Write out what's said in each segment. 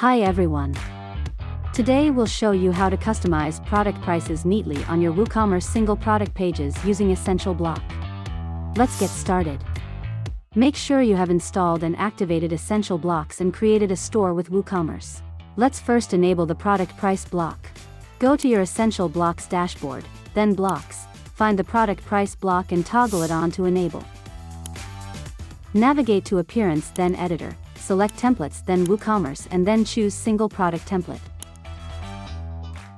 Hi everyone. Today we'll show you how to customize product prices neatly on your WooCommerce single product pages using Essential Block. Let's get started. Make sure you have installed and activated Essential Blocks and created a store with WooCommerce. Let's first enable the product price block. Go to your Essential Blocks dashboard, then Blocks, find the product price block and toggle it on to enable. Navigate to Appearance then Editor, select Templates then WooCommerce and then choose Single Product Template.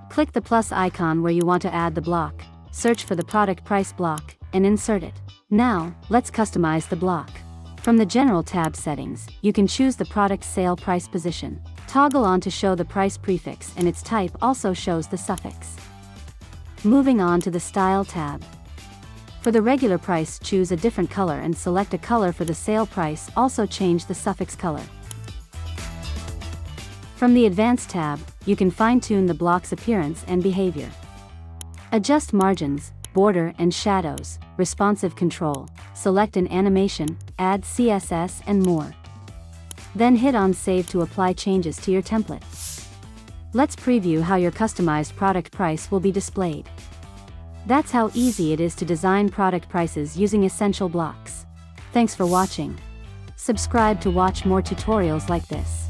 Click the plus icon where you want to add the block, search for the product price block, and insert it. Now, let's customize the block. From the General tab settings, you can choose the product sale price position. Toggle on to show the price prefix and its type also shows the suffix. Moving on to the Style tab. For the regular price, choose a different color and select a color for the sale price, also change the suffix color. From the Advanced tab, you can fine-tune the block's appearance and behavior. Adjust margins, border and shadows, responsive control, select an animation, add CSS and more. Then hit on Save to apply changes to your template. Let's preview how your customized product price will be displayed. That's how easy it is to design product prices using Essential Blocks. Thanks for watching. Subscribe to watch more tutorials like this.